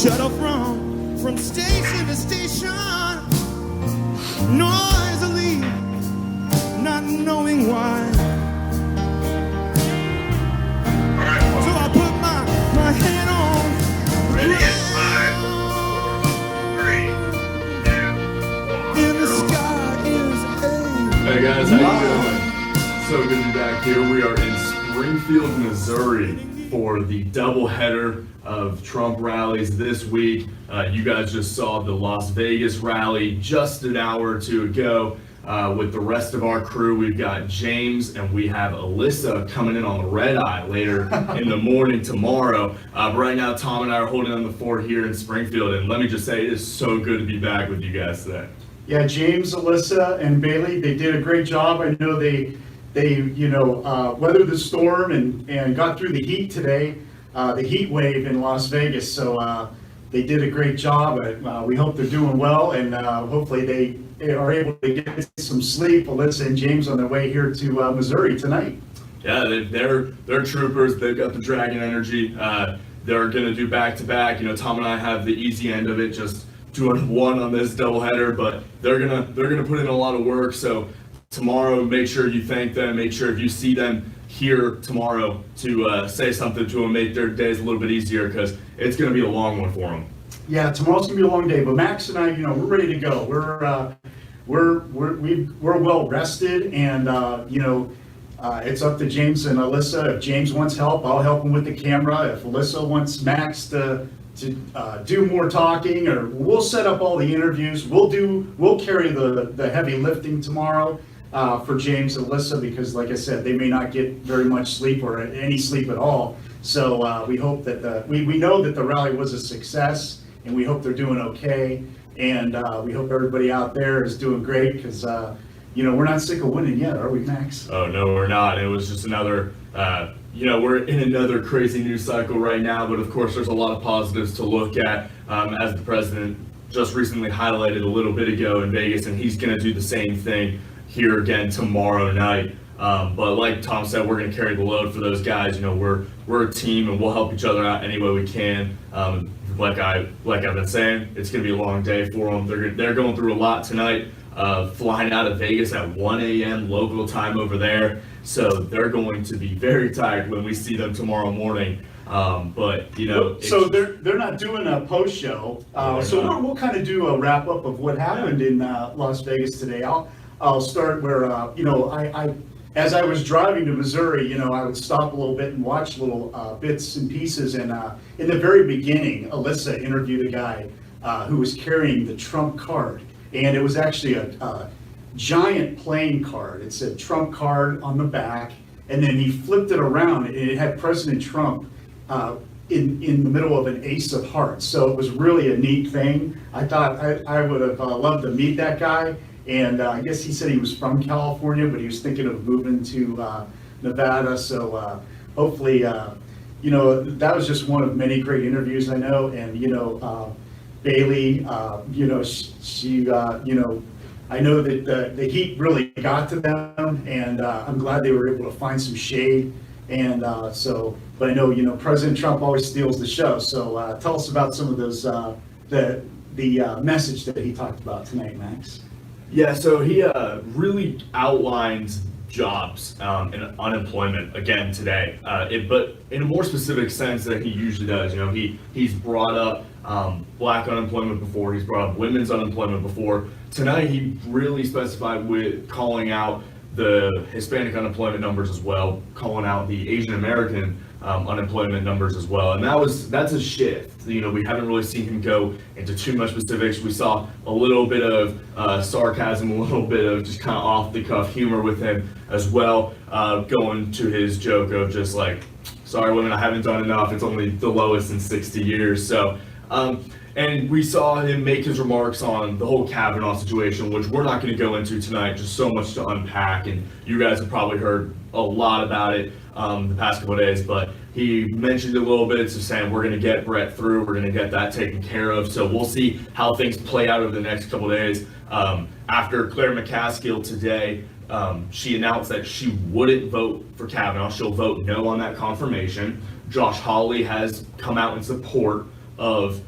shuttle from station to station, noisily, not knowing why. So I put my head on. Ready at 5, 3, 2, 1. In the sky is a. Hey guys, how you doing? So good to be back here. We are in Springfield, Missouri for the doubleheader of Trump rallies this week. You guys just saw the Las Vegas rally just an hour or two ago. With the rest of our crew, we've got James and we have Alyssa coming in on the red eye later in the morning tomorrow. Right now, Tom and I are holding on the fort here in Springfield, and let me just say, it is so good to be back with you guys today. Yeah, James, Alyssa, and Bailey, they did a great job. I know they weathered the storm and got through the heat today, the heat wave in Las Vegas. So they did a great job. We hope they're doing well, and hopefully they are able to get some sleep. Alyssa and James on their way here to Missouri tonight. Yeah, they're troopers. They've got the dragon energy. They're going to do back-to-back. You know, Tom and I have the easy end of it, just doing one on this doubleheader, but they're gonna put in a lot of work. So tomorrow, make sure you thank them. Make sure if you see them here tomorrow to say something to them, make their days a little bit easier, because it's going to be a long one for them. Yeah, tomorrow's gonna be a long day, but Max and I, we're ready to go. We're well rested, and it's up to James and Alyssa. If James wants help, I'll help him with the camera. If Alyssa wants Max to do more talking, or we'll set up all the interviews. We'll carry the heavy lifting tomorrow for James and Alyssa, because like I said, they may not get very much sleep or any sleep at all. So we hope that we know that the rally was a success, and we hope they're doing okay, and we hope everybody out there is doing great, because we're not sick of winning yet, are we, Max? Oh no, we're not. It was just another we're in another crazy news cycle right now, but of course there's a lot of positives to look at, as the president just recently highlighted a little bit ago in Vegas, and he's going to do the same thing here again tomorrow night. But like Tom said, we're going to carry the load for those guys. We're a team, and we'll help each other out any way we can. Like I've been saying, it's going to be a long day for them. They're going through a lot tonight. Flying out of Vegas at 1 a.m. local time over there. So they're going to be very tired when we see them tomorrow morning. So they're not doing a post show. We'll kind of do a wrap up of what happened in Las Vegas today. I'll start where as I was driving to Missouri, I would stop a little bit and watch little bits and pieces. And in the very beginning, Alyssa interviewed a guy who was carrying the Trump card. And it was actually a giant playing card. It said Trump card on the back, and then he flipped it around, and it had President Trump in the middle of an ace of hearts. So it was really a neat thing. I thought I would have loved to meet that guy, and I guess he said he was from California, but he was thinking of moving to Nevada. So hopefully, that was just one of many great interviews I know, and Bailey, she I know that the heat really got to them, and I'm glad they were able to find some shade. And but I know, President Trump always steals the show. So tell us about some of those, the message that he talked about tonight, Max. Yeah, so he really outlined jobs and unemployment again today, but in a more specific sense than he usually does. He's brought up black unemployment before, he's brought up women's unemployment before. Tonight he really specified with calling out the Hispanic unemployment numbers as well, calling out the Asian American unemployment numbers as well, and that's a shift. We haven't really seen him go into too much specifics. We saw a little bit of sarcasm, a little bit of just kind of off the cuff humor with him as well, going to his joke of just like, sorry women, I haven't done enough, it's only the lowest in 60 years. So and we saw him make his remarks on the whole Kavanaugh situation, which we're not going to go into tonight, just so much to unpack, and you guys have probably heard a lot about it the past couple of days, but he mentioned a little bit, so saying we're going to get Brett through, we're going to get that taken care of. So we'll see how things play out over the next couple of days. After Claire McCaskill today, she announced that she wouldn't vote for Kavanaugh. She'll vote no on that confirmation. Josh Hawley has come out in support of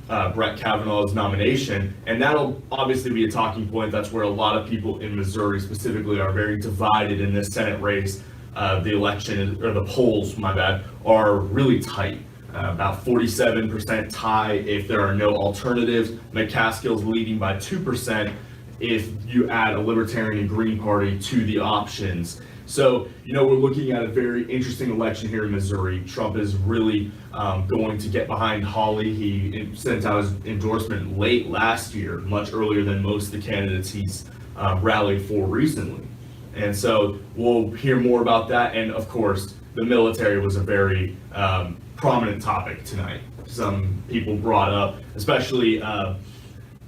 Brett Kavanaugh's nomination, and that'll obviously be a talking point. That's where a lot of people in Missouri specifically are very divided in this Senate race. The election, or the polls, my bad, are really tight. About 47% tie if there are no alternatives. McCaskill's leading by 2% if you add a Libertarian and Green Party to the options. So, we're looking at a very interesting election here in Missouri. Trump is really going to get behind Hawley. He sent out his endorsement late last year, much earlier than most of the candidates he's rallied for recently. And so we'll hear more about that. And of course, the military was a very prominent topic tonight. Some people brought up, especially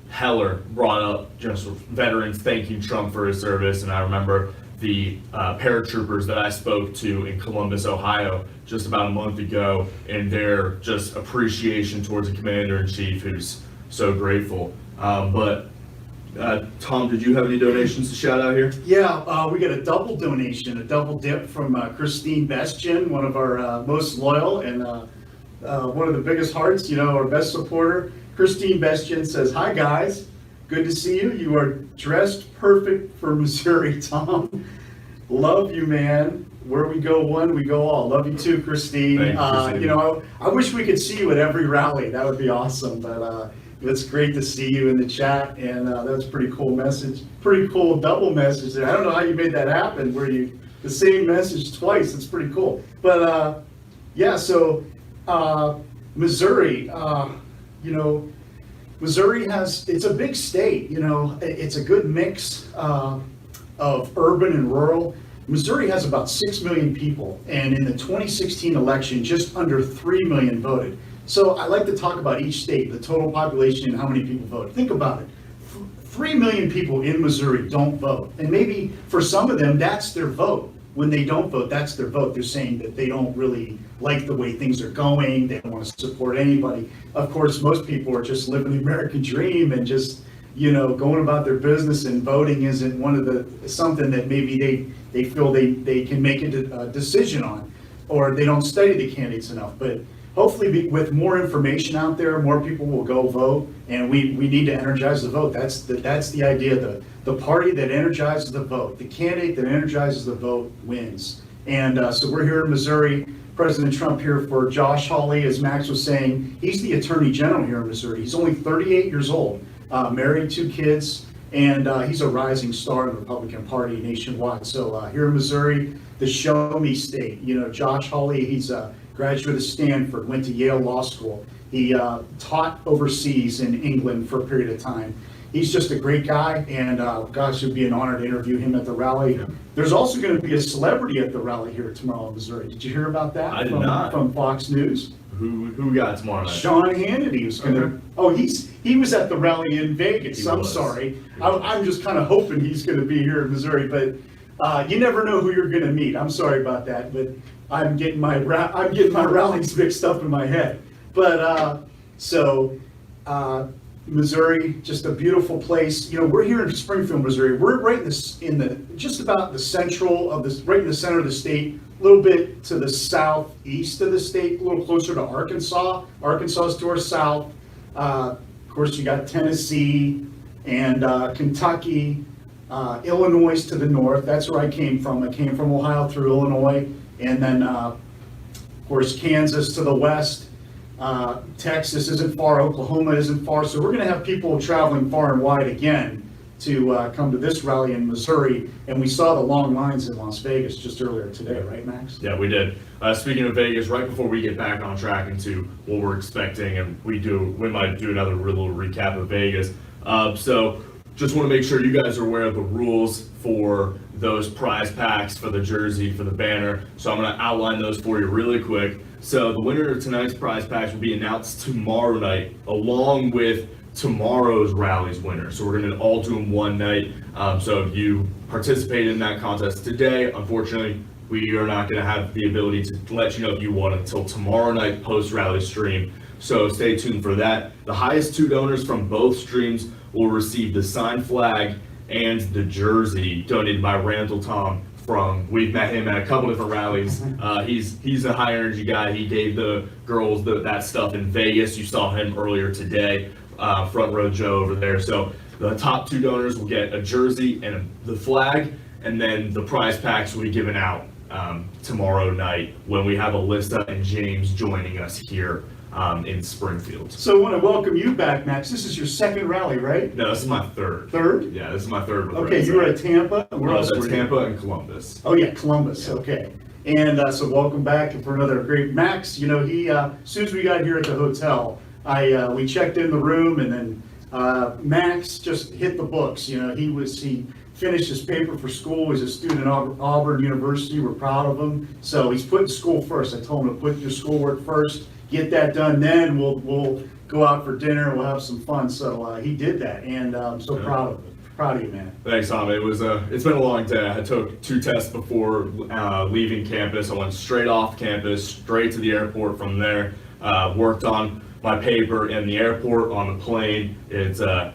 Heller brought up just veterans thanking Trump for his service. And I remember the paratroopers that I spoke to in Columbus, Ohio, just about a month ago, and their just appreciation towards the commander-in-chief, who's so grateful. But Tom, did you have any donations to shout out here? Yeah, we got a double donation, a double dip from Christine Bestien, one of our most loyal and one of the biggest hearts, our best supporter. Christine Bestien says, "Hi guys, good to see you. You are dressed perfect for Missouri, Tom. Love you, man. Where we go one, we go all." Love you too, Christine. Thank you, Christine. I wish we could see you at every rally. That would be awesome. But it's great to see you in the chat, and that's a pretty cool message. Pretty cool double message there. I don't know how you made that happen, where the same message twice. It's pretty cool. But yeah, so Missouri, Missouri it's a big state. It's a good mix of urban and rural. Missouri has about 6 million people, and in the 2016 election, just under 3 million voted. So I like to talk about each state, the total population, and how many people vote. Think about it. 3 million people in Missouri don't vote. And maybe for some of them, that's their vote. When they don't vote, that's their vote. They're saying that they don't really like the way things are going. They don't want to support anybody. Of course, most people are just living the American dream and just, going about their business, and voting isn't something that maybe they feel they can make a decision on, or they don't study the candidates enough. But hopefully with more information out there, more people will go vote, and we need to energize the vote. That's the idea. The party that energizes the vote, the candidate that energizes the vote wins. And so we're here in Missouri. President Trump here for Josh Hawley, as Max was saying. He's the Attorney General here in Missouri. He's only 38 years old, married, 2 kids, and he's a rising star in the Republican Party nationwide. So here in Missouri, the show me state. Josh Hawley, he's a graduate of Stanford, went to Yale Law School. He taught overseas in England for a period of time. He's just a great guy, and gosh, it would be an honor to interview him at the rally. There's also going to be a celebrity at the rally here tomorrow in Missouri. Did you hear about that? I did not. From Fox News. Who we got tomorrow night? Sean Hannity was going to. Okay. Oh, he was at the rally in Vegas. I'm sorry. I'm just kind of hoping he's going to be here in Missouri, but you never know who you're going to meet. I'm sorry about that, but I'm getting my rallies mixed up in my head. But Missouri, just a beautiful place. We're here in Springfield, Missouri. We're right just about the central of this, right in the center of the state, a little bit to the southeast of the state, a little closer to Arkansas. Arkansas is to our south. Of course, you got Tennessee and Kentucky, Illinois to the north. That's where I came from. I came from Ohio through Illinois, and then, of course, Kansas to the west. Texas isn't far, Oklahoma isn't far, so we're going to have people traveling far and wide again to come to this rally in Missouri, and we saw the long lines in Las Vegas just earlier today, right, Max? Yeah, we did. Speaking of Vegas, right before we get back on track into what we're expecting, and we might do another little recap of Vegas. So just want to make sure you guys are aware of the rules for those prize packs, for the jersey, for the banner. So I'm going to outline those for you really quick. So the winner of tonight's prize packs will be announced tomorrow night, along with tomorrow's rally's winner. So we're going to all do them one night. So if you participate in that contest today, unfortunately, we are not going to have the ability to let you know if you won until tomorrow night post-rally stream. So stay tuned for that. The highest 2 donors from both streams will receive the signed flag and the jersey donated by Randall Tom we've met him at a couple different rallies. He's a high energy guy. He gave the girls that stuff in Vegas. You saw him earlier today, front row Joe over there. So the top 2 donors will get a jersey and the flag, and then the prize packs will be given out tomorrow night when we have Alyssa and James joining us here in Springfield. So I want to welcome you back, Max. This is your second rally, right? No, this is my third. Third? Yeah, this is my third. With Okay, you were at Tampa. Where else were you? Tampa and Columbus. Oh yeah, Columbus. Yeah. Okay. And so welcome back for another great Max. You know, he as soon as we got here at the hotel, we checked in the room, and then Max just hit the books. You know, he finished his paper for school. He's a student at Auburn University. We're proud of him. So he's putting school first. I told him to put your schoolwork first. Get that done, then we'll go out for dinner and we'll have some fun. So he did that, and I'm so proud of him. Proud of you, man. Thanks, Tom. It's been a long day. I took 2 tests before leaving campus. I went straight off campus, straight to the airport from there. Worked on my paper in the airport, on the plane. It's a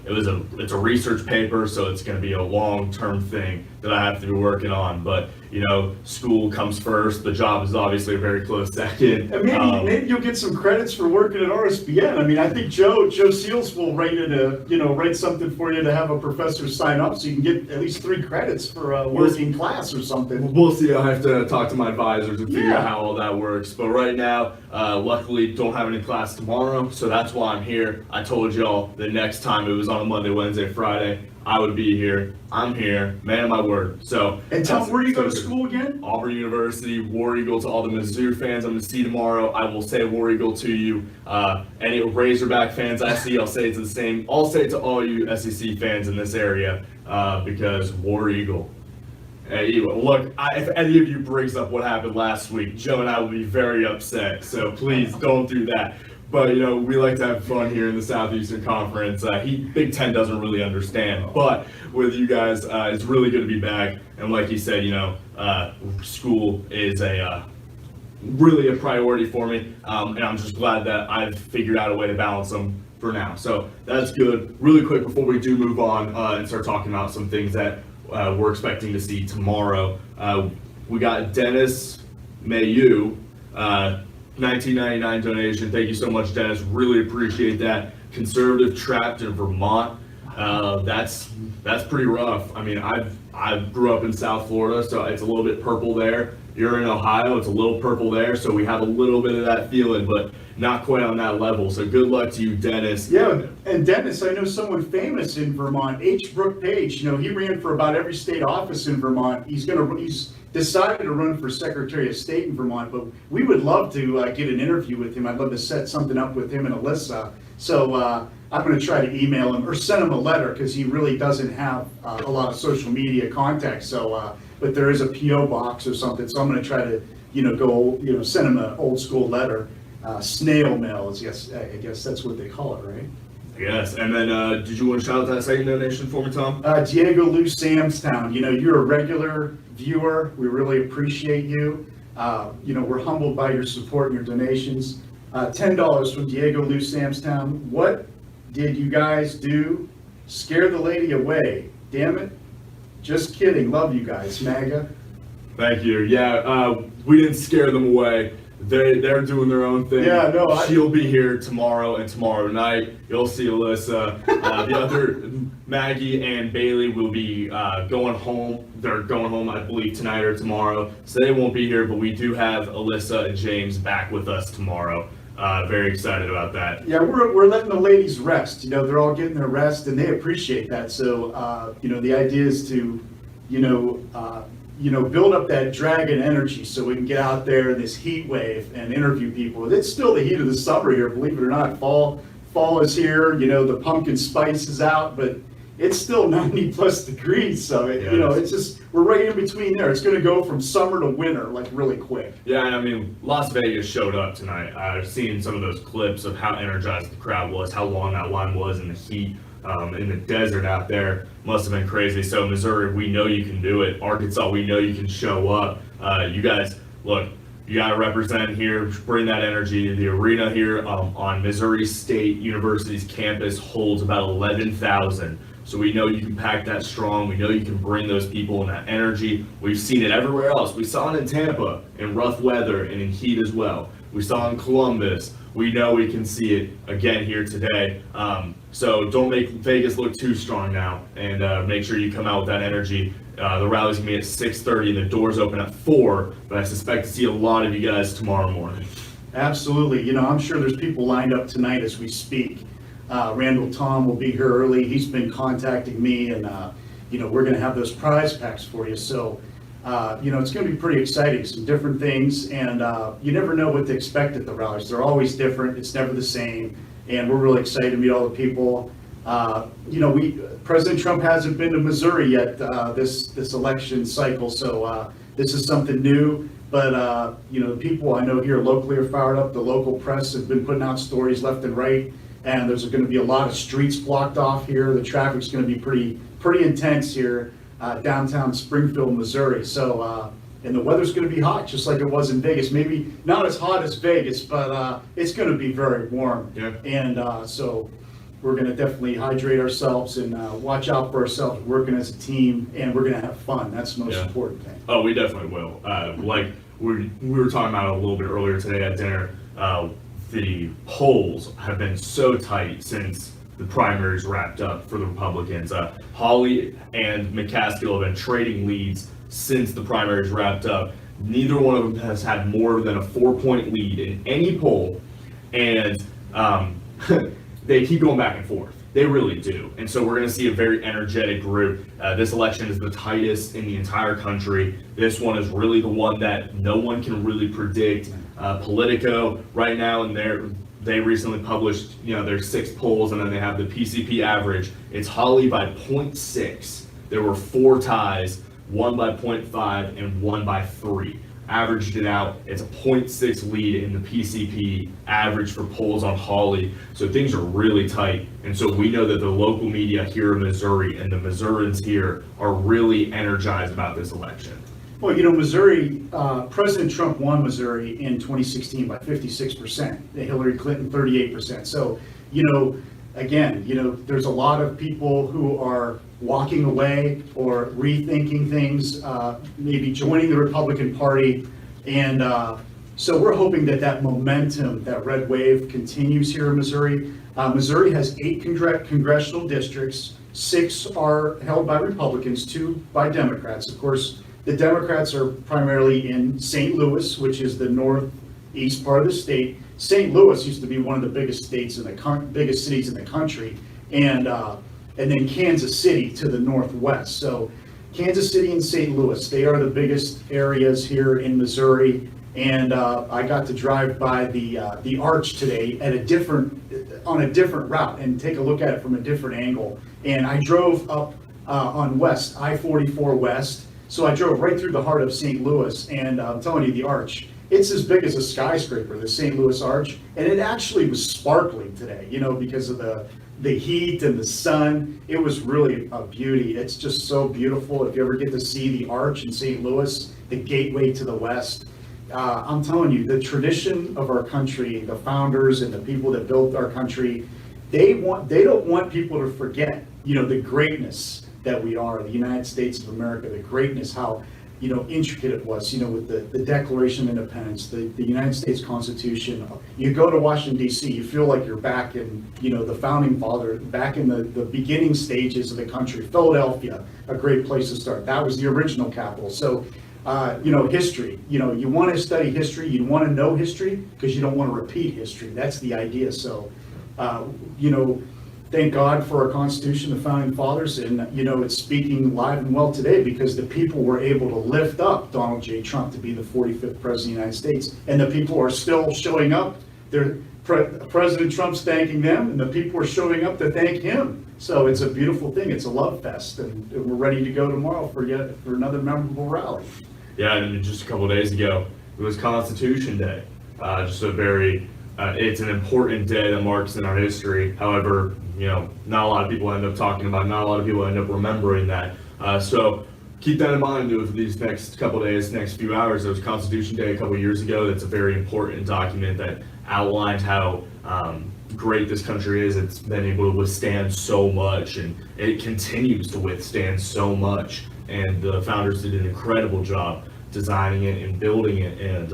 research paper, so it's going to be a long-term thing that I have to be working on. But you know, school comes first. The job is obviously a very close second. And maybe you'll get some credits for working at RSBN. I mean, I think Joe Seals will write something for you to have a professor sign up, so you can get at least 3 credits for working class or something. We'll see. I'll have to talk to my advisors and figure out how all that works. But right now, luckily, don't have any class tomorrow, so that's why I'm here. I told y'all the next time it was on a Monday, Wednesday, Friday, I would be here. I'm here, man of my word. So, and tell me, where do you go to school again? Auburn University, War Eagle. To all the Mizzou fans I'm going to see tomorrow, I will say War Eagle to you. Any Razorback fans I see, I'll say it's the same. I'll say it to all you SEC fans in this area because War Eagle. Look, if any of you brings up what happened last week, Joe and I will be very upset. So please don't do that. But, you know, we like to have fun here in the Southeastern Conference. Big Ten doesn't really understand. But with you guys, it's really good to be back. And like you said, you know, school is really a priority for me. And I'm just glad that I've figured out a way to balance them for now. So that's good. Really quick before we do move on and start talking about some things that we're expecting to see tomorrow. We got Dennis Mayu. 1999 donation. Thank you so much, Dennis. Really appreciate that. Conservative trapped in Vermont. That's pretty rough. I mean, I grew up in South Florida, so it's a little bit purple there. You're in Ohio, it's a little purple there, so we have a little bit of that feeling, but not quite on that level. So good luck to you, Dennis. Yeah, and Dennis, I know someone famous in Vermont, H. Brooke Page. You know, he ran for about every state office in Vermont. He's decided to run for Secretary of State in Vermont, but we would love to get an interview with him. I'd love to set something up with him and Alyssa. So I'm going to try to email him or send him a letter because he really doesn't have a lot of social media contacts. So, but there is a PO box or something. So I'm going to try to, send him an old school letter. Snail mail is, I guess that's what they call it, right? Yes, and then did you want to shout out that second donation for me, Tom? Diego Lou Samstown, you know, you're a regular viewer. We really appreciate you. We're humbled by your support and your donations. $10 from Diego Lou Samstown. What did you guys do? Scare the lady away. Damn it. Just kidding. Love you guys, MAGA. Thank you. Yeah, we didn't scare them away. They're doing their own thing. Yeah, no. She'll be here tomorrow and tomorrow night. You'll see Alyssa. The other Maggie and Bailey will be going home. They're going home, I believe, tonight or tomorrow. So they won't be here, but we do have Alyssa and James back with us tomorrow. Very excited about that. Yeah, we're letting the ladies rest. You know, they're all getting their rest, and they appreciate that. So, the idea is to, build up that dragon energy so we can get out there in this heat wave and interview people. It's still the heat of the summer here, believe it or not. Fall is here, the pumpkin spice is out, but it's still 90 plus degrees. So, it's just, we're right in between there. It's going to go from summer to winter, like really quick. Yeah, and I mean, Las Vegas showed up tonight. I've seen some of those clips of how energized the crowd was, how long that line was in the heat. In the desert out there must have been crazy. So Missouri, we know you can do it. Arkansas, we know you can show up. You guys, look, you got to represent here, bring that energy. The arena here on Missouri State University's campus holds about 11,000. So we know you can pack that strong. We know you can bring those people and that energy. We've seen it everywhere else. We saw it in Tampa in rough weather and in heat as well. We saw it in Columbus. We know we can see it again here today. So don't make Vegas look too strong now, and make sure you come out with that energy. The rally's gonna be at 6:30 and the doors open at 4, but I suspect to see a lot of you guys tomorrow morning. Absolutely. You know, I'm sure there's people lined up tonight as we speak. Randall Tom will be here early. He's been contacting me, and, you know, we're going to have those prize packs for you. So, you know, it's going to be pretty exciting, some different things, and you never know what to expect at the rallies. They're always different. It's never the same, and we're really excited to meet all the people. You know, President Trump hasn't been to Missouri yet this election cycle, so this is something new. But, you know, the people I know here locally are fired up. The local press have been putting out stories left and right. And there's going to be a lot of streets blocked off here. The traffic's going to be pretty intense here, downtown Springfield, Missouri. So, and the weather's going to be hot, just like it was in Vegas. Maybe not as hot as Vegas, but it's going to be very warm. Yeah. And so we're going to definitely hydrate ourselves and watch out for ourselves, working as a team, and we're going to have fun. That's the most important thing. Oh, we definitely will. Like we were talking about a little bit earlier today at dinner. The polls have been so tight since the primaries wrapped up for the Republicans. Hawley and McCaskill have been trading leads since the primaries wrapped up. Neither one of them has had more than a 4-point lead in any poll, and they keep going back and forth. They really do. And so we're going to see a very energetic group. This election is the tightest in the entire country. This one is really the one that no one can really predict. Politico right now, and they recently published, you know, their 6 polls, and then they have the PCP average. It's Hawley by 0.6. There were 4 ties, 1 by 0.5 and 1 by 3. Averaged it out. It's a 0.6 lead in the PCP average for polls on Hawley. So things are really tight. And so we know that the local media here in Missouri and the Missourians here are really energized about this election. Well, you know, Missouri, President Trump won Missouri in 2016 by 56%, Hillary Clinton 38%. So, you know, again, you know, there's a lot of people who are walking away or rethinking things, maybe joining the Republican Party. And so we're hoping that that momentum, that red wave continues here in Missouri. Missouri has 8 congressional districts. 6 are held by Republicans, 2 by Democrats. Of course, the Democrats are primarily in St. Louis, which is the northeast part of the state. St. Louis used to be one of the biggest states in the biggest cities in the country, and then Kansas City to the northwest. So Kansas City and St. Louis, they are the biggest areas here in Missouri. And I got to drive by the Arch today on a different route and take a look at it from a different angle. And I drove up on West, I-44 West. So I drove right through the heart of St. Louis, and I'm telling you, the Arch, it's as big as a skyscraper, the St. Louis Arch, and it actually was sparkling today, you know, because of the heat and the sun. It was really a beauty. It's just so beautiful. If you ever get to see the Arch in St. Louis, the gateway to the West, I'm telling you, the tradition of our country, the founders and the people that built our country, they don't want people to forget, you know, the greatness that we are, the United States of America, the greatness, how, you know, intricate it was, you know, with the Declaration of Independence, the United States Constitution. You go to Washington, D.C., you feel like you're back in, you know, the founding father, back in the beginning stages of the country. Philadelphia, a great place to start. That was the original capital. So, you know, history, you know, you want to study history, you want to know history, because you don't want to repeat history. That's the idea. So, you know, thank God for our Constitution, the Founding Fathers, and, you know, it's speaking live and well today because the people were able to lift up Donald J. Trump to be the 45th President of the United States, and the people are still showing up. President Trump's thanking them, and the people are showing up to thank him. So it's a beautiful thing. It's a love fest, and we're ready to go tomorrow for another memorable rally. Yeah, and just a couple of days ago, it was Constitution Day. Just a very, it's an important day that marks in our history. However, you know, not a lot of people end up talking about, not a lot of people end up remembering that. So keep that in mind over these next couple of days, next few hours. There was Constitution Day a couple of years ago. That's a very important document that outlined how great this country is. It's been able to withstand so much, and it continues to withstand so much. And the founders did an incredible job designing it and building it, and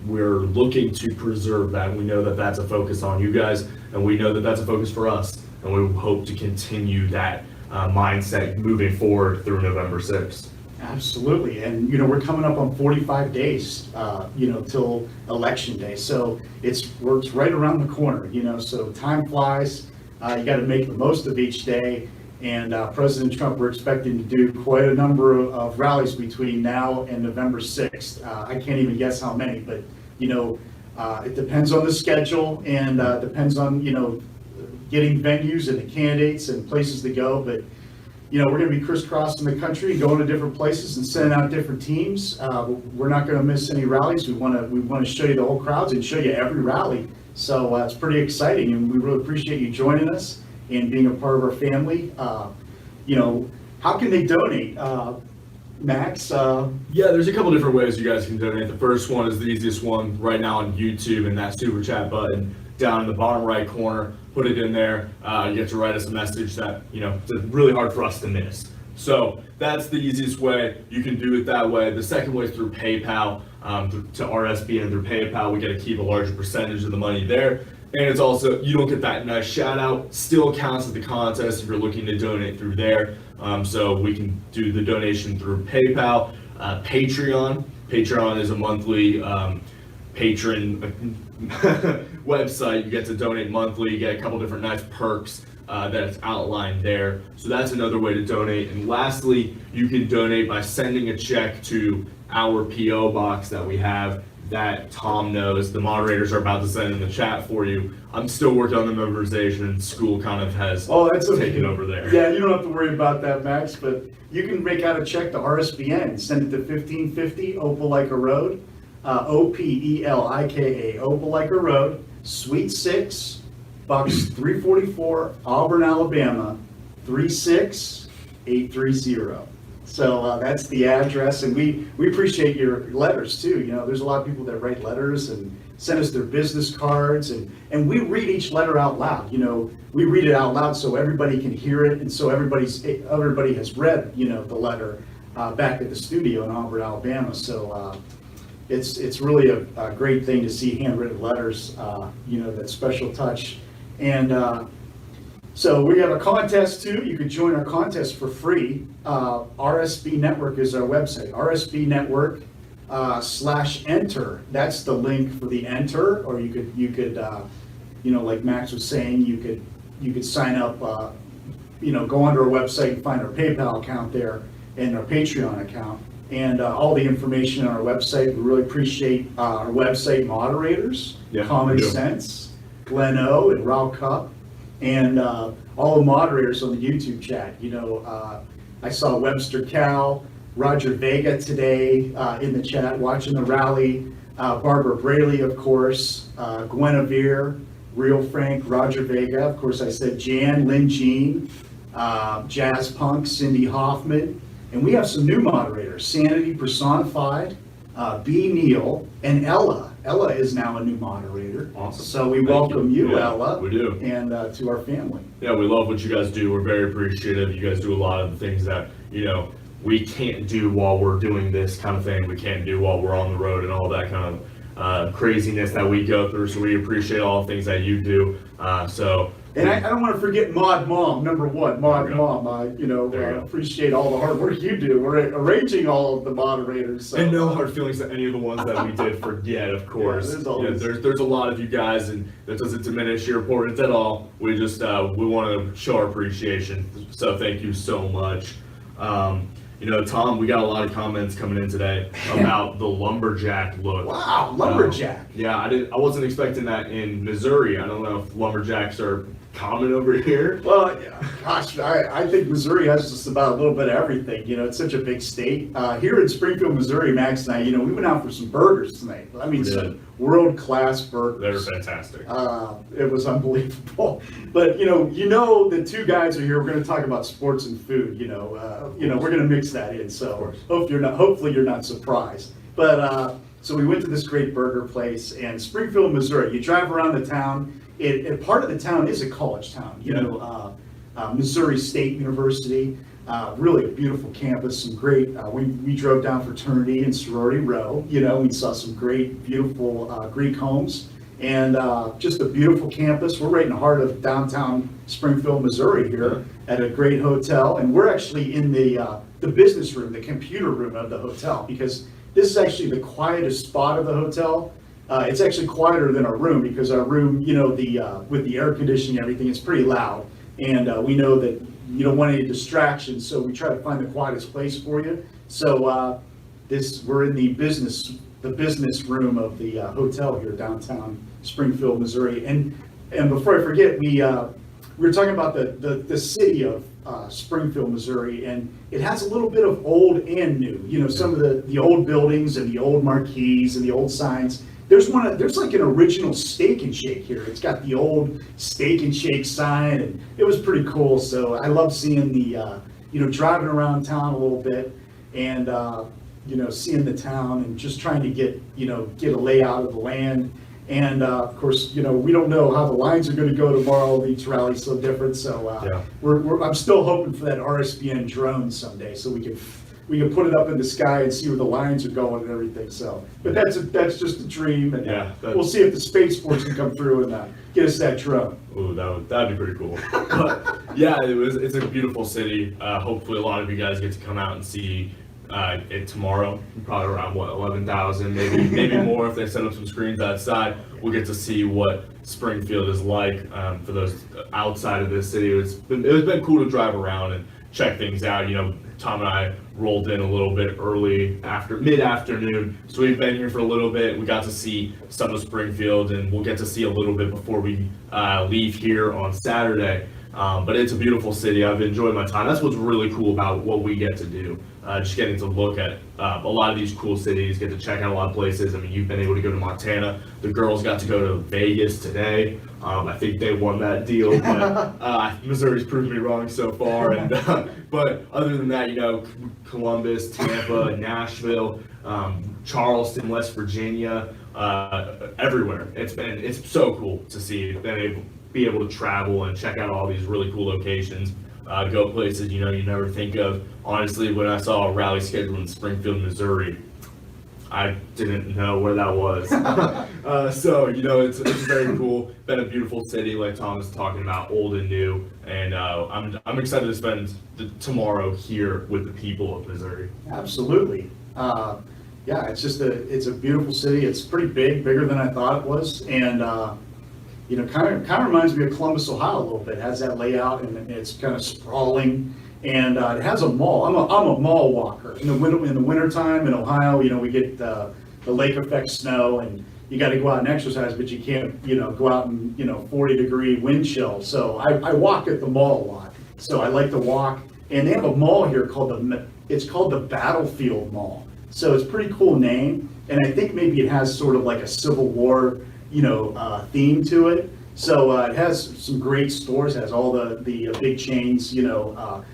we're looking to preserve that. We know that that's a focus on you guys, and we know that that's a focus for us, and we hope to continue that mindset moving forward through November 6th. Absolutely, and we're coming up on 45 days, till election day, so it's right around the corner, so time flies. You got to make the most of each day, and President Trump, we're expecting to do quite a number of rallies between now and November 6th. I can't even guess how many, but it depends on the schedule, and depends on getting venues and the candidates and places to go, but we're going to be crisscrossing the country, going to different places and sending out different teams. We're not going to miss any rallies. We want to show you the whole crowds and show you every rally. So it's pretty exciting, and we really appreciate you joining us and being a part of our family. How can they donate, Max? Yeah, there's a couple different ways you guys can donate. The first one is the easiest one right now on YouTube, and that super chat button down in the bottom right corner. Put it in there. You have to write us a message that, it's really hard for us to miss. So that's the easiest way. You can do it that way. The second way is through PayPal, to RSBN through PayPal. We get to keep a larger percentage of the money there. And it's also, you don't get that nice shout out, still counts as the contest if you're looking to donate through there. So we can do the donation through PayPal. Patreon. Patreon is a monthly patron website. You get to donate monthly. You get a couple different nice perks that's outlined there. So that's another way to donate. And lastly, you can donate by sending a check to our PO box that we have that Tom knows. The moderators are about to send in the chat for you. I'm still working on the memorization. School kind of has taken over there. Yeah, you don't have to worry about that, Max, but you can make out a check to RSBN, send it to 1550 Opelika Road, Opelika, Opelika Road, Suite 6, Box 344, Auburn, Alabama, 36830. So that's the address, and we appreciate your letters too. There's a lot of people that write letters and send us their business cards, and we read each letter out loud. We read it out loud so everybody can hear it, and so everybody has read the letter back at the studio in Auburn, Alabama. So it's really a great thing to see handwritten letters. That special touch, and so we have a contest too. You can join our contest for free. RSB Network is our website. RSB Network /enter. That's the link for the enter. Or you could like Max was saying, you could sign up. Go onto our website and find our PayPal account there and our Patreon account and all the information on our website. We really appreciate our website moderators, Common Sense, Glenn O. and Ralph Cupp. And all the moderators on the YouTube chat. I saw Webster Cal, Roger Vega today in the chat watching the rally, Barbara Braley, of course, Guinevere, Real Frank, Roger Vega, of course I said Jan, Lynn Jean, Jazz Punk, Cindy Hoffman, and we have some new moderators, Sanity Personified, B. Neal, and Ella. Ella is now a new moderator. Awesome. So we welcome you, Ella. We do. And to our family. Yeah, we love what you guys do. We're very appreciative. You guys do a lot of the things that, we can't do while we're doing this kind of thing. We can't do while we're on the road and all that kind of craziness that we go through. So we appreciate all the things that you do. And I don't want to forget Mod Mom, number one, Mod Mom. I appreciate all the hard work you do. We're arranging all of the moderators. So. And no hard feelings to any of the ones that we did forget, of course. There's a lot of you guys, and that doesn't diminish your importance at all. We just we want to show our appreciation. So thank you so much. Tom, we got a lot of comments coming in today about the lumberjack look. Wow, lumberjack. I wasn't expecting that in Missouri. I don't know if lumberjacks are common over here. Well, gosh, I think Missouri has just about a little bit of everything. It's such a big state. Here in Springfield, Missouri, Max and I, we went out for some burgers tonight. I mean, some world-class burgers. They're fantastic. It was unbelievable. But, the two guys are here. We're going to talk about sports and food. We're going to mix that in. So hopefully you're not surprised. But So we went to this great burger place in Springfield, Missouri. You drive around the town. Part of the town is a college town. Missouri State University. Really a beautiful campus, some great, we drove down fraternity and sorority row, we saw some great, beautiful Greek homes, and just a beautiful campus. We're right in the heart of downtown Springfield, Missouri here at a great hotel, and we're actually in the business room, the computer room of the hotel, because this is actually the quietest spot of the hotel. It's actually quieter than our room, because our room, with the air conditioning and everything, it's pretty loud, and we know that you don't want any distractions, so we try to find the quietest place for you. So we're in the business room of the hotel here downtown Springfield, Missouri. And before I forget, we were talking about the city of Springfield, Missouri, and it has a little bit of old and new. Some of the old buildings and the old marquees and the old signs. There's like an original Steak and Shake here. It's got the old Steak and Shake sign, and it was pretty cool. So I love seeing the, driving around town a little bit, and seeing the town and just trying to get a layout of the land. And of course, we don't know how the lines are going to go tomorrow. Each rally's so different. So I'm still hoping for that RSBN drone someday, so we can put it up in the sky and see where the lines are going and everything. So, but that's just a dream, and we'll see if the Space Force can come through and get us that drone. Ooh, that'd be pretty cool. But yeah, it's a beautiful city. Hopefully, a lot of you guys get to come out and see it tomorrow. Probably around 11,000, maybe more if they set up some screens outside. We'll get to see what Springfield is like for those outside of this city. It's been cool to drive around and check things out. Tom and I rolled in a little bit early mid-afternoon, so we've been here for a little bit. We got to see some of Springfield, and we'll get to see a little bit before we leave here on Saturday. But it's a beautiful city. I've enjoyed my time. That's what's really cool about what we get to do. Just getting to look at a lot of these cool cities, get to check out a lot of places. I mean, you've been able to go to Montana. The girls got to go to Vegas today. I think they won that deal, but Missouri's proved me wrong so far. And but other than that, Columbus, Tampa, Nashville, Charleston, West Virginia, everywhere. It's so cool to see. Be able to travel and check out all these really cool locations, go places you never think of. Honestly, when I saw a rally scheduled in Springfield, Missouri, I didn't know where that was. So it's very cool. Been a beautiful city, like Tom was talking about, old and new, and I'm excited to spend tomorrow here with the people of Missouri. Absolutely. It's a beautiful city. It's pretty bigger than I thought it was, and kind of reminds me of Columbus, Ohio a little bit. It has that layout, and it's kind of sprawling, and it has a mall. I'm a mall walker. In the wintertime in Ohio, we get the lake effect snow, and you got to go out and exercise, but you can't, go out in 40-degree wind chill. So I walk at the mall a lot. So I like to walk, and they have a mall here called the Battlefield Mall. So it's a pretty cool name, and I think maybe it has sort of like a Civil War theme to it. So it has some great stores, has all the big chains.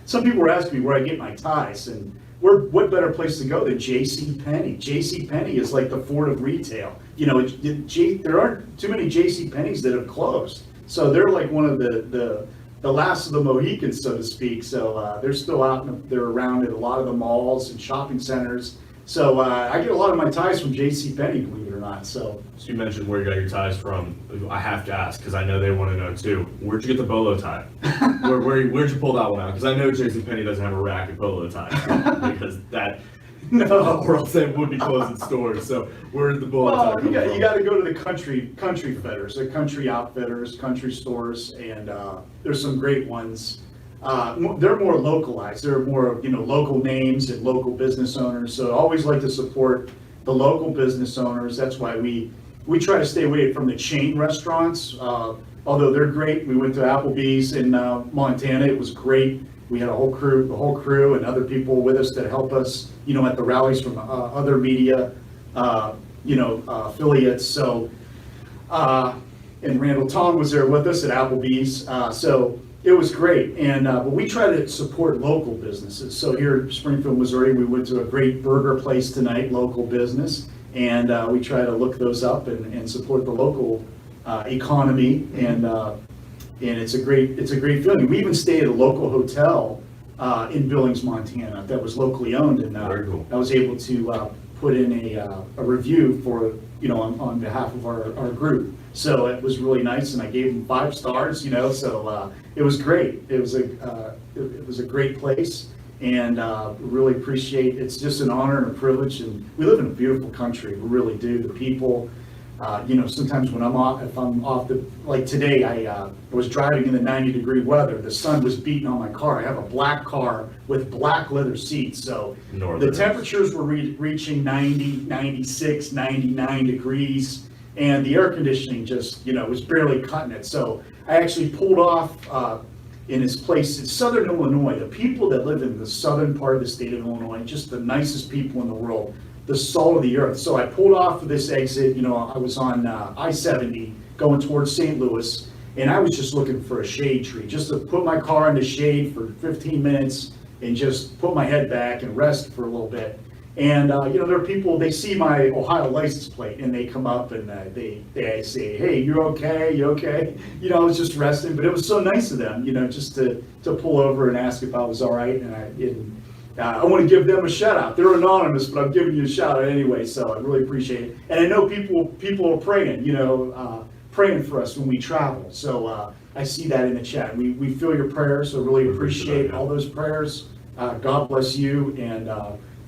Some people were asking me where I get my ties, and what better place to go than JCPenney? JCPenney is like the Ford of retail. There aren't too many JCPenneys that have closed, so they're like one of the last of the Mohicans, so to speak. So they're still out, they're around at a lot of the malls and shopping centers. So I get a lot of my ties from JCPenney, believe it or not. So you mentioned where you got your ties from. I have to ask, because I know they want to know too. Where'd you get the bolo tie? Where'd you pull that one out? Because I know JCPenney doesn't have a rack of bolo ties, because that, or else they would be closing stores. So where's the bolo tie come from? You got to go to the country fitters, the country outfitters, country stores, and there's some great ones. They're more localized. They're more, local names and local business owners. So I always like to support the local business owners. That's why we try to stay away from the chain restaurants. Although they're great. We went to Applebee's in Montana. It was great. We had the whole crew and other people with us that help us, at the rallies from other media, affiliates. So, and Randall Tong was there with us at Applebee's. So it was great, and but we try to support local businesses. So here in Springfield, Missouri, we went to a great burger place tonight, local business, and we try to look those up and support the local economy, and it's a great feeling. We even stayed at a local hotel in Billings, Montana, that was locally owned, and Very cool. I was able to put in a review for, on behalf of our group. So it was really nice, and I gave them 5 stars, so it was great. It was a great place, and really appreciate, it's just an honor and a privilege, and we live in a beautiful country, we really do. The people, sometimes when if I'm off like today, I was driving in the 90-degree weather, the sun was beating on my car. I have a black car with black leather seats, so the temperatures were reaching 90, 96, 99 degrees, and the air conditioning just, was barely cutting it. So I actually pulled off in this place in southern Illinois. The people that live in the southern part of the state of Illinois, just the nicest people in the world, the salt of the earth. So I pulled off of this exit, I was on I-70 going towards St. Louis, and I was just looking for a shade tree, just to put my car in the shade for 15 minutes and just put my head back and rest for a little bit. And, there are people, they see my Ohio license plate, and they come up and they say, "Hey, you okay? You okay?" I was just resting, but it was so nice of them, just to pull over and ask if I was all right. And I want to give them a shout out. They're anonymous, but I'm giving you a shout out anyway, so I really appreciate it. And I know people are praying, praying for us when we travel. So I see that in the chat. We feel your prayers, so really appreciate all those prayers. God bless you, and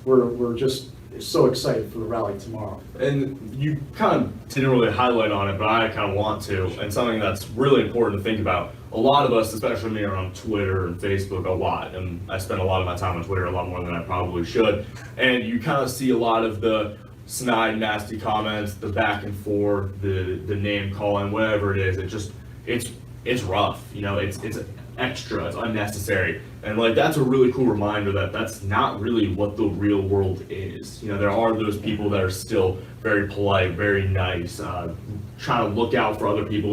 we're just so excited for the rally tomorrow. And you kind of didn't really highlight on it, but I kind of want to, and something that's really important to think about. A lot of us, especially me, are on Twitter and Facebook a lot, and I spend a lot of my time on Twitter, a lot more than I probably should. And you kind of see a lot of the snide, nasty comments, the back and forth, the name calling, whatever it is. It's rough, it's extra, it's unnecessary. And that's a really cool reminder that that's not really what the real world is. There are those people that are still very polite, very nice, trying to look out for other people.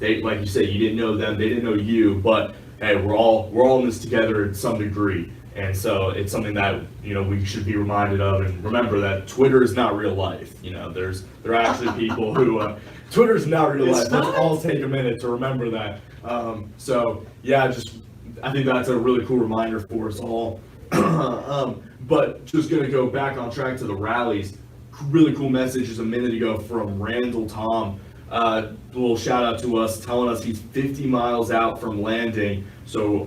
They, like you said, you didn't know them, they didn't know you, but hey, we're all in this together in some degree. And so it's something that, we should be reminded of, and remember that Twitter is not real life. There are actually people who, Twitter is not real life. Let's all take a minute to remember that. I think that's a really cool reminder for us all. But just going to go back on track to the rallies. Really cool messages a minute ago from Randall Tom. A little shout out to us, telling us he's 50 miles out from landing. So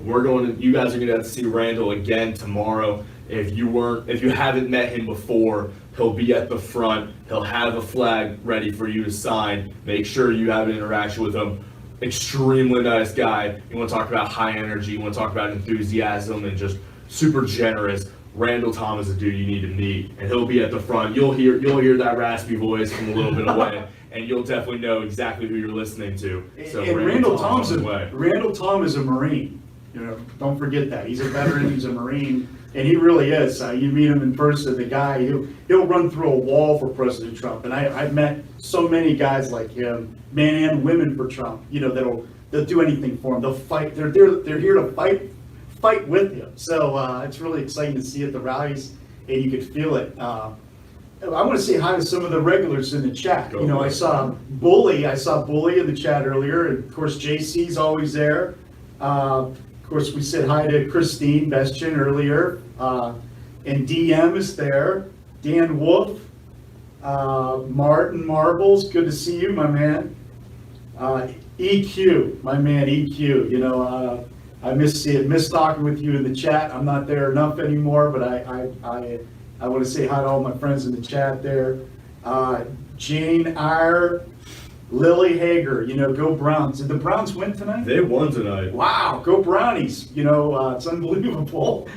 you guys are going to see Randall again tomorrow. If you haven't met him before, he'll be at the front. He'll have a flag ready for you to sign. Make sure you have an interaction with him. Extremely nice guy. You want to talk about high energy, you want to talk about enthusiasm, and just super generous. Randall Tom is a dude you need to meet, and he'll be at the front. You'll hear that raspy voice from a little bit away, and you'll definitely know exactly who you're listening to. So and Randall Tom is a Marine. Don't forget that. He's a veteran, he's a Marine, and he really is. You meet him in person, the guy, he'll run through a wall for President Trump. And I've met so many guys like him, men and women for Trump, they'll do anything for him. They'll fight. They're here to fight with him. So it's really exciting to see at the rallies, and you could feel it. I want to say hi to some of the regulars in the chat. I saw Bully in the chat earlier, and of course JC's always there. Of course, we said hi to Christine Bestien earlier, and DM is there. Dan Wolf, Martin Marbles, good to see you, my man. EQ, my man EQ. I miss talking with you in the chat. I'm not there enough anymore, but I want to say hi to all my friends in the chat there. Jane Eyre, Lily Hager, go Browns. Did the Browns win tonight? They won tonight. Wow, go Brownies. It's unbelievable.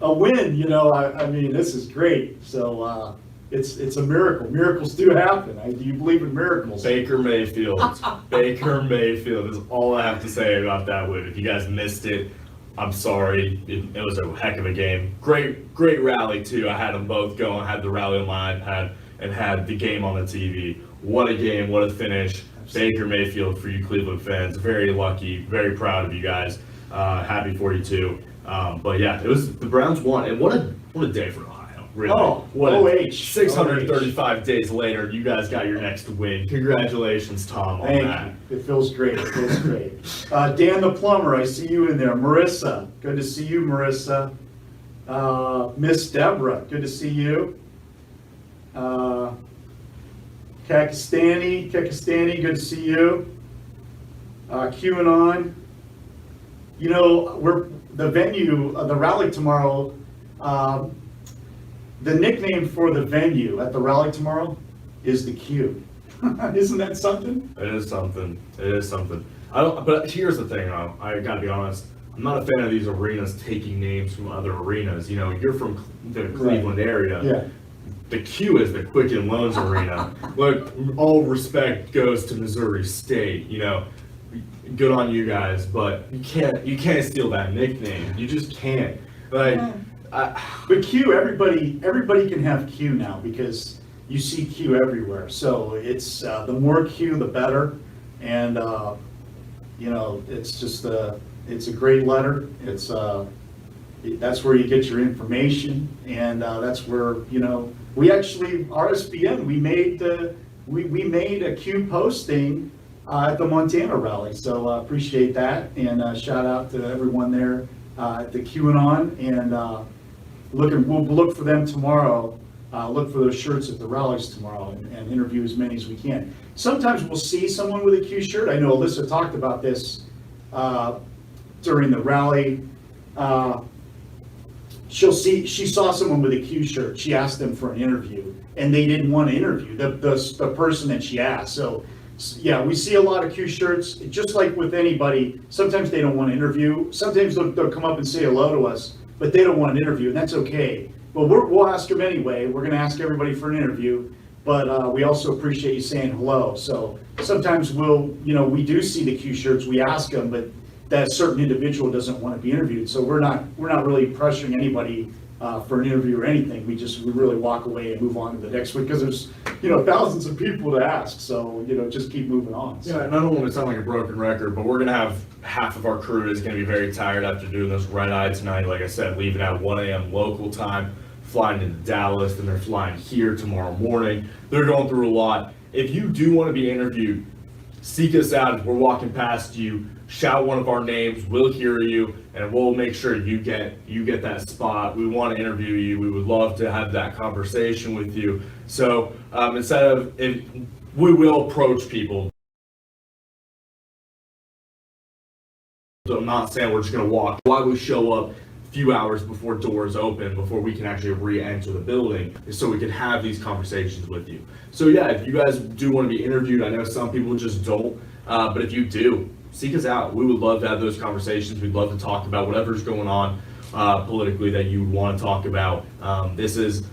A win, I mean, this is great. So it's a miracle. Miracles do happen. Do you believe in miracles? Baker Mayfield. Baker Mayfield is all I have to say about that win. If you guys missed it, I'm sorry. It was a heck of a game. Great rally, too. I had them both going. I had the rally on my iPad and had the game on the TV. What a game, what a finish. Baker Mayfield for you Cleveland fans. Very lucky, very proud of you guys. Happy for you too. But yeah, it was the Browns won, and what a day for Ohio. really. Oh, What OH. 635 days later, you guys got your next win. Congratulations, Tom, on Thank that. you. It feels great. It feels great. Dan the plumber, I see you in there. Marissa, good to see you, Marissa. Miss Deborah, good to see you. Kakistani, good to see you. QAnon. You know, the venue, the rally tomorrow, the nickname for the venue at the rally tomorrow is the Q. Isn't that something? It is something. It is something. But here's the thing, I gotta be honest. I'm not a fan of these arenas taking names from other arenas. You know, you're from the Cleveland area. Yeah. The Q is the Quicken Loans Arena. Look, all respect goes to Missouri State. You know, good on you guys, but you can't steal that nickname. You just can't. Like, But Q, everybody can have Q now because you see Q everywhere. So it's the more Q, the better. And you know, it's just it's a great letter. It's that's where you get your information, and that's where, you know, we actually RSBN we made a Q posting at the Montana rally. So appreciate that, and shout out to everyone there at the QAnon, and we'll look for them tomorrow. Look for those shirts at the rallies tomorrow, and interview as many as we can. Sometimes we'll see someone with a Q shirt. I know Alyssa talked about this during the rally. She saw someone with a Q shirt. She asked them for an interview, and they didn't want to interview the person that she asked. So yeah, we see a lot of Q shirts. Just like with anybody, sometimes they don't want to interview. Sometimes they'll come up and say hello to us, but they don't want an interview, and that's okay. But we'll ask them anyway. We're going to ask everybody for an interview, but we also appreciate you saying hello. So sometimes we do see the Q shirts. We ask them, but that certain individual doesn't want to be interviewed. So we're not really pressuring anybody for an interview or anything. We really walk away and move on to the next one because there's, thousands of people to ask. So, just keep moving on. So. Yeah, and I don't want to sound like a broken record, but we're going to have half of our crew is going to be very tired after doing this red-eye tonight. Like I said, leaving at 1 a.m. local time, flying into Dallas, and they're flying here tomorrow morning. They're going through a lot. If you do want to be interviewed, seek us out. If we're walking past you, shout one of our names. We'll hear you, and we'll make sure you get that spot. We want to interview you. We would love to have that conversation with you. So we will approach people. So I'm not saying we're just going to walk. Why we show up a few hours before doors open, before we can actually re-enter the building, is so we can have these conversations with you. So yeah, if you guys do want to be interviewed, I know some people just don't, but if you do, seek us out. We would love to have those conversations. We'd love to talk about whatever's going on politically that you want to talk about. This is,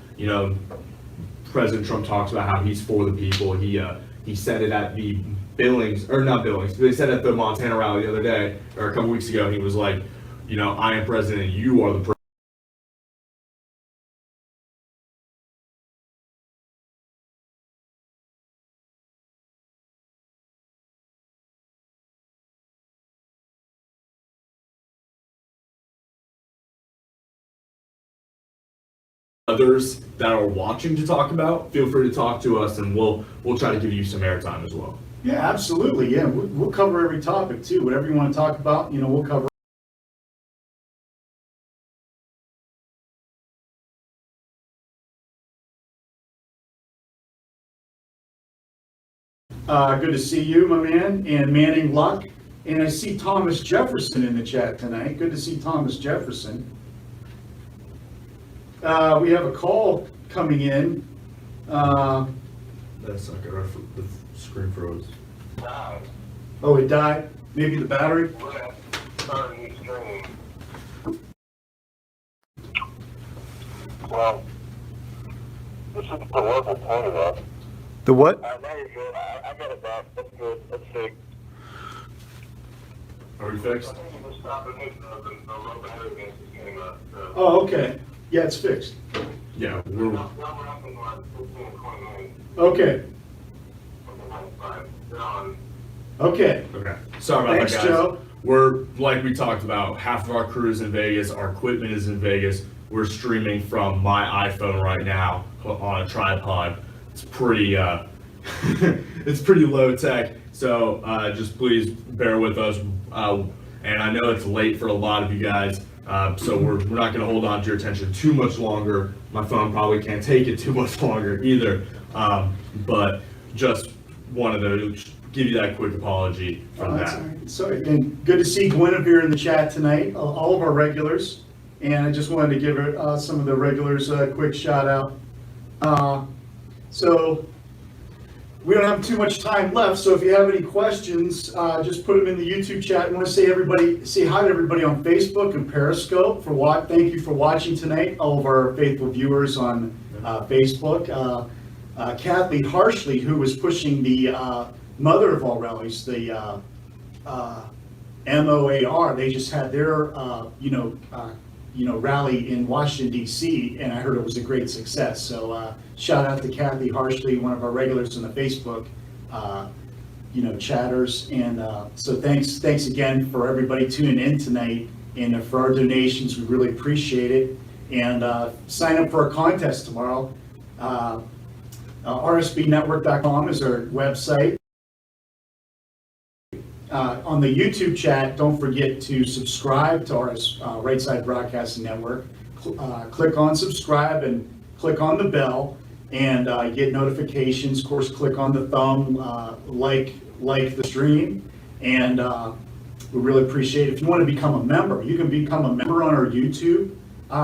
President Trump talks about how he's for the people. He said it at the they said at the Montana rally the other day, or a couple weeks ago, he was like, I am president, you are the president. Others that are watching to talk about, feel free to talk to us, and we'll try to give you some airtime as well. Yeah, absolutely. Yeah, we'll cover every topic too. Whatever you want to talk about, we'll cover. Good to see you, my man, and Manning Luck. And I see Thomas Jefferson in the chat tonight. Good to see Thomas Jefferson. We have a call coming in. That's not good. The screen froze. Oh, it died? Maybe the battery? Well, this is the local point of that. The what? Now you're good. I got it back. That's good. That's fixed. Are we fixed? Oh, okay. Yeah, it's fixed. Yeah, Okay. Okay. Okay. Sorry about Thanks, that, guys. Joe. We're, like we talked about, half of our crew is in Vegas. Our equipment is in Vegas. we're streaming from my iPhone right now on a tripod. It's pretty it's pretty low tech, so just please bear with us. And I know it's late for a lot of you guys, so we're not going to hold on to your attention too much longer. My phone probably can't take it too much longer either, but just wanted to give you that quick apology for that. Sorry, and good to see Guinevere in the chat tonight, all of our regulars, and I just wanted to give some of the regulars a quick shout out. So we don't have too much time left, so if you have any questions, just put them in the YouTube chat. I want to say hi to everybody on Facebook and Periscope thank you for watching tonight, all of our faithful viewers on Facebook. Kathy Harshly, who was pushing the mother of all rallies, the MOAR, they just had their rally in Washington D.C. and I heard it was a great success. So shout out to Kathy Harshly, one of our regulars in the Facebook chatters, and so thanks again for everybody tuning in tonight, and for our donations, we really appreciate it. And sign up for our contest tomorrow. RSBnetwork.com is our website. On the YouTube chat, don't forget to subscribe to our Right Side Broadcasting Network. Click on subscribe and click on the bell and get notifications. Of course, click on the thumb, like the stream, and we really appreciate it. If you want to become a member, you can become a member on our YouTube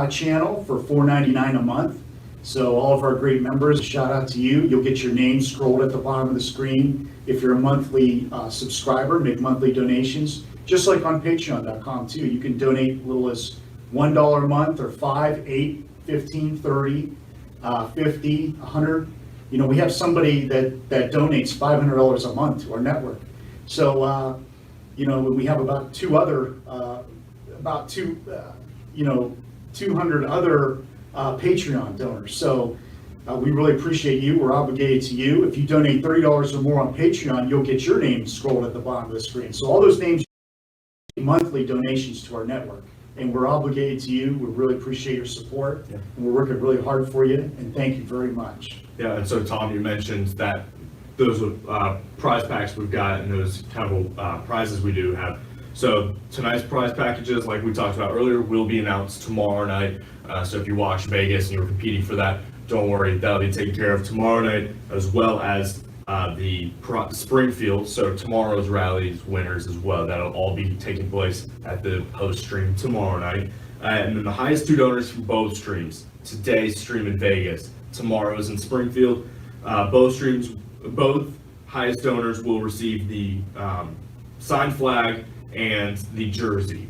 channel for $4.99 a month. So all of our great members, a shout out to you. You'll get your name scrolled at the bottom of the screen. If you're a monthly subscriber, make monthly donations, just like on patreon.com too. You can donate as little as $1 a month, or $5, $8, $15, $30, $50, $100. We have somebody that donates $500 a month to our network. So we have about 200 other Patreon donors. So we really appreciate you. We're obligated to you. If you donate $30 or more on Patreon, you'll get your name scrolled at the bottom of the screen. So all those names are monthly donations to our network, and we're obligated to you. We really appreciate your support, and we're working really hard for you, and thank you very much. Yeah, and so Tom, you mentioned that those prize packs we've got and those kind of prizes we do have. So tonight's prize packages, like we talked about earlier, will be announced tomorrow night. So if you watch Vegas and you're competing for that, don't worry, that'll be taken care of tomorrow night, as well as the Springfield. So tomorrow's rallies winners as well. That'll all be taking place at the post stream tomorrow night. And then the highest two donors from both streams. Today's stream in Vegas, tomorrow's in Springfield. Both highest donors will receive the signed flag and the jersey.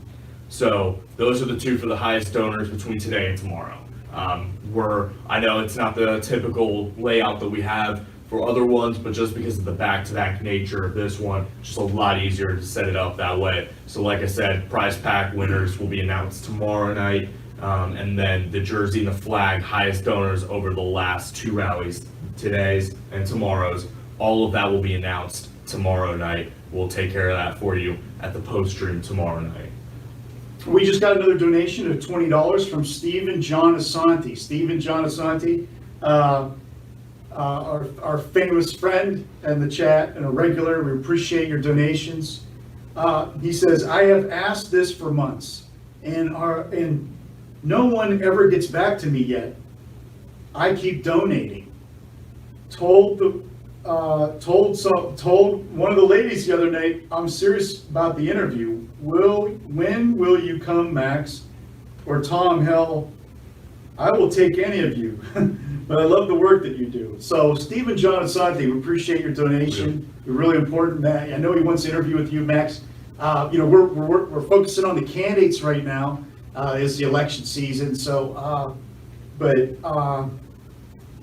So those are the two for the highest donors between today and tomorrow. I know it's not the typical layout that we have for other ones, but just because of the back-to-back nature of this one, just a lot easier to set it up that way. So like I said, prize pack winners will be announced tomorrow night, and then the jersey and the flag highest donors over the last two rallies, today's and tomorrow's, all of that will be announced tomorrow night. We'll take care of that for you at the post stream tomorrow night. We just got another donation of $20 from Stephen John Asante. Stephen John Asante, our famous friend in the chat and a regular. We appreciate your donations. He says, I have asked this for months, and no one ever gets back to me yet. I keep donating. Told one of the ladies the other night, I'm serious about the interview. When will you come, Max? Or Tom? Hell, I will take any of you. But I love the work that you do. So Stephen John Asante, we appreciate your donation. You're really important. I know he wants to interview with you, Max. We're focusing on the candidates right now. It's the election season. So,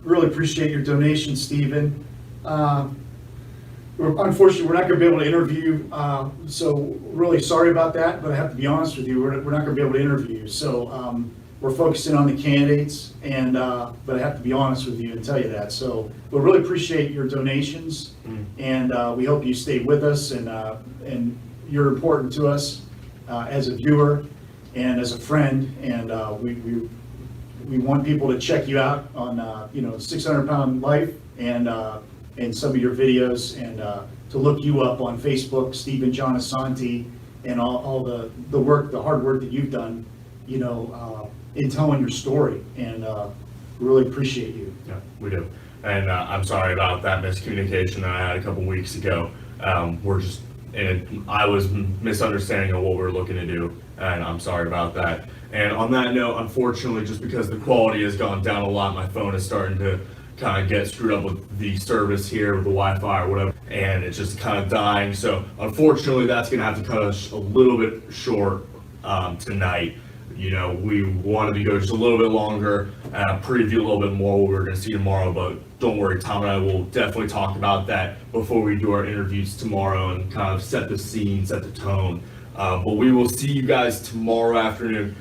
really appreciate your donation, Stephen. Unfortunately, we're not going to be able to interview, so really sorry about that, but I have to be honest with you, we're not going to be able to interview. So we're focusing on the candidates, and but I have to be honest with you and tell you that. So we really appreciate your donations, and we hope you stay with us, and you're important to us as a viewer and as a friend, and we we want people to check you out on, 600-Pound Life and some of your videos, and to look you up on Facebook, Stephen John Asante, and all the work, the hard work that you've done, in telling your story, and really appreciate you. Yeah, we do. And I'm sorry about that miscommunication that I had a couple weeks ago. I was misunderstanding of what we were looking to do, and I'm sorry about that. And on that note, unfortunately, just because the quality has gone down a lot, my phone is starting to kind of get screwed up with the service here, with the Wi-Fi or whatever, and it's just kind of dying. So unfortunately, that's going to have to cut us a little bit short tonight. We wanted to go just a little bit longer, preview a little bit more what we're going to see tomorrow, but don't worry, Tom and I will definitely talk about that before we do our interviews tomorrow and kind of set the scene, set the tone. But we will see you guys tomorrow afternoon,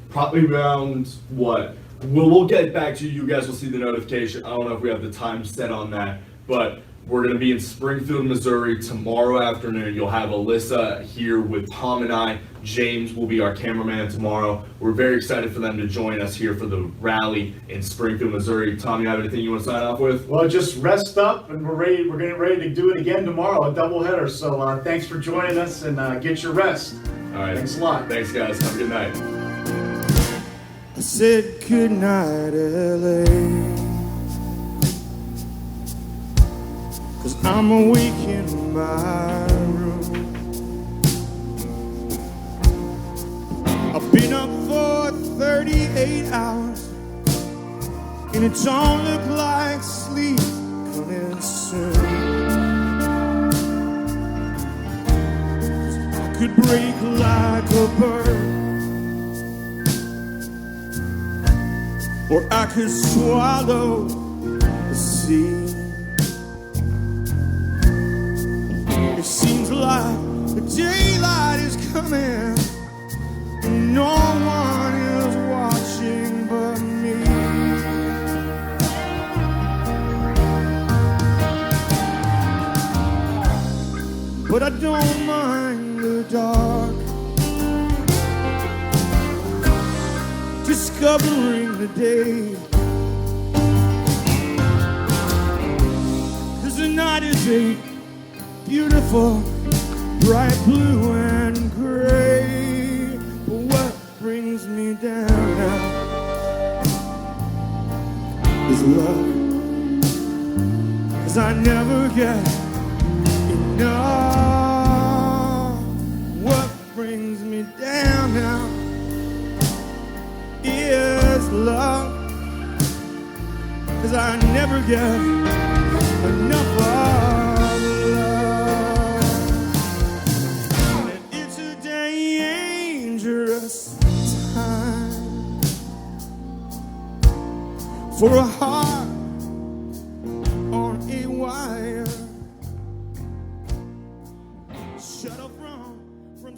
probably around what? We'll get back to you. You guys will see the notification. I don't know if we have the time set on that, but we're going to be in Springfield, Missouri tomorrow afternoon. You'll have Alyssa here with Tom and I. James will be our cameraman tomorrow. We're very excited for them to join us here for the rally in Springfield, Missouri. Tom, you have anything you want to sign off with? Well, just rest up, and we're getting ready to do it again tomorrow, a doubleheader. So thanks for joining us, and get your rest. All right. Thanks a lot. Thanks, guys. Have a good night. I said goodnight, LA, 'cause I'm awake in my room. I've been up for 38 hours, and it don't look like sleep coming soon. 'Cause I could break like a bird, or I could swallow the sea. It seems like the daylight is coming, and no one is watching but me. But I don't mind the dark, discovering the day, 'cause the night is a beautiful, bright blue and gray. But what brings me down now is love, 'cause I never get enough. What brings me down now is love, 'cause I never get enough of love. And it's a dangerous time for a heart on a wire, shut off from